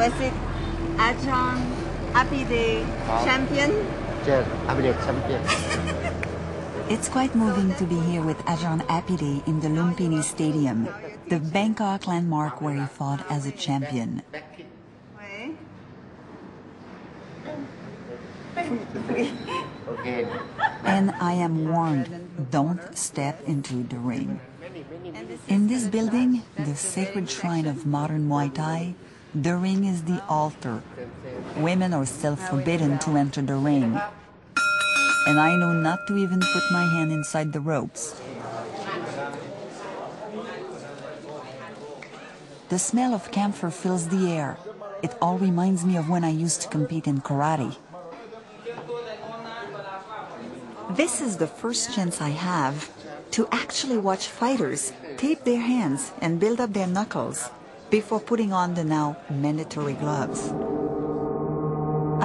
Was it Ajahn Apide champion? Yes, Apide champion. It's quite moving to be here with Ajahn Apide in the Lumpini Stadium, the Bangkok landmark where he fought as a champion. And I am warned, don't step into the ring. In this building, the sacred shrine of modern Muay Thai, the ring is the altar. Women are still forbidden to enter the ring. And I know not to even put my hand inside the ropes. The smell of camphor fills the air. It all reminds me of when I used to compete in karate. This is the first chance I have to actually watch fighters tape their hands and build up their knuckles before putting on the now mandatory gloves.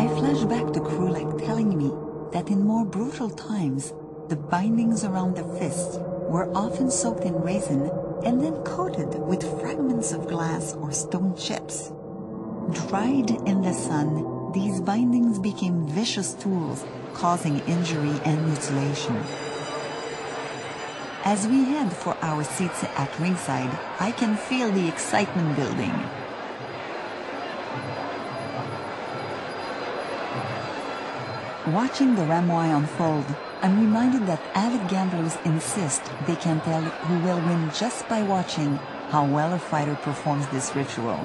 I flash back to Krulek telling me that in more brutal times, the bindings around the fists were often soaked in resin and then coated with fragments of glass or stone chips. Dried in the sun, these bindings became vicious tools, causing injury and mutilation. As we head for our seats at ringside, I can feel the excitement building. Watching the Ramwai unfold, I'm reminded that avid gamblers insist they can tell who will win just by watching how well a fighter performs this ritual.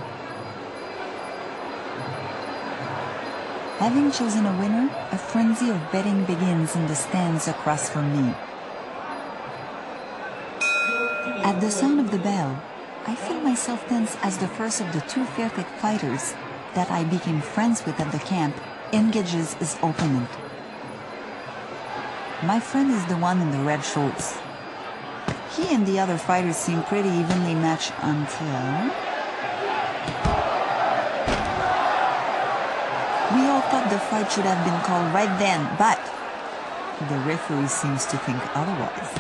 Having chosen a winner, a frenzy of betting begins in the stands across from me. At the sound of the bell, I feel myself tense as the first of the two Fairtech fighters that I became friends with at the camp engages his opponent. My friend is the one in the red shorts. He and the other fighters seem pretty evenly matched until... We all thought the fight should have been called right then, but the referee seems to think otherwise.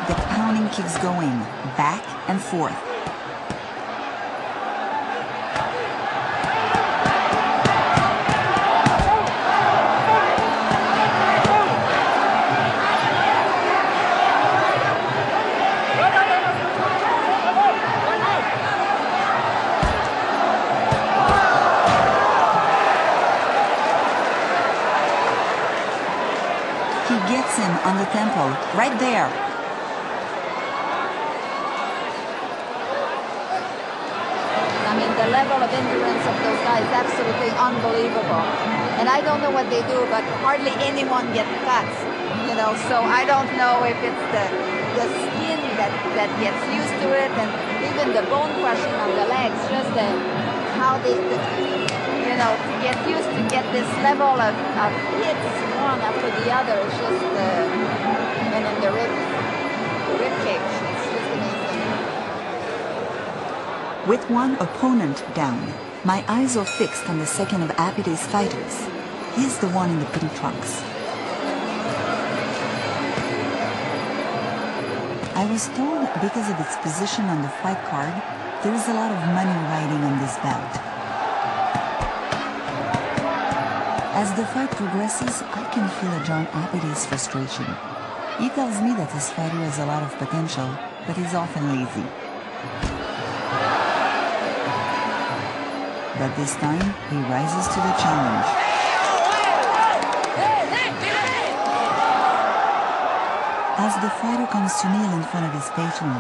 The pounding keeps going, back and forth. He gets him on the temple, right there. I mean, the level of endurance of those guys is absolutely unbelievable. And I don't know what they do, but hardly anyone gets cuts, you know, so I don't know if it's the skin that gets used to it, and even the bone crushing on the legs, just how they, you know, to get used to get this level of hits one after the other. It's just, and in the rib cage, it's just amazing. With one opponent down, my eyes are fixed on the second of Apide's fighters. He's the one in the pink trunks. I was told because of its position on the fight card, there is a lot of money riding on this bout. As the fight progresses, I can feel Ajahn Apide's frustration. He tells me that his fighter has a lot of potential, but he's often lazy. But this time, he rises to the challenge. As the fighter comes to kneel in front of his patron,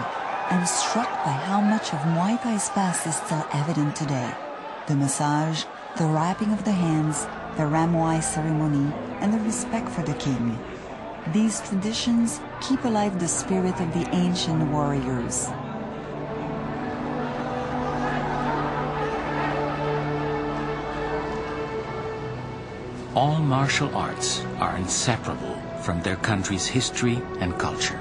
I'm struck by how much of Muay Thai's past is still evident today. The massage, the wrapping of the hands, the Ramwai ceremony, and the respect for the king. These traditions keep alive the spirit of the ancient warriors. All martial arts are inseparable from their country's history and culture.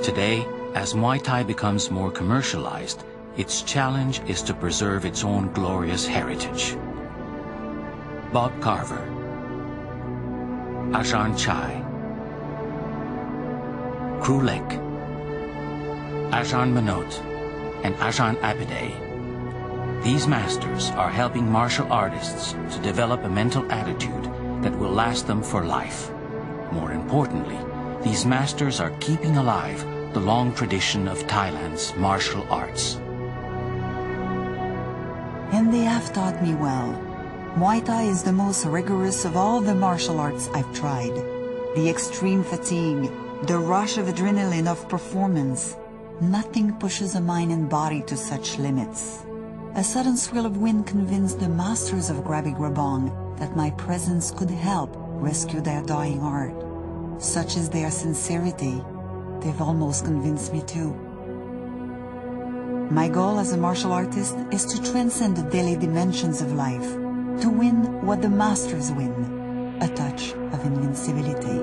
Today, as Muay Thai becomes more commercialized, its challenge is to preserve its own glorious heritage. Bob Carver, Ajahn Chai, Krulek, Ajahn Manot, and Ajahn Abide. These masters are helping martial artists to develop a mental attitude that will last them for life. More importantly, these masters are keeping alive the long tradition of Thailand's martial arts. And they have taught me well. Muay Thai is the most rigorous of all the martial arts I've tried. The extreme fatigue, the rush of adrenaline of performance, nothing pushes a mind and body to such limits. A sudden swirl of wind convinced the masters of Krabi Grabong that my presence could help rescue their dying art. Such is their sincerity, they've almost convinced me too. My goal as a martial artist is to transcend the daily dimensions of life, to win what the masters win, a touch of invincibility.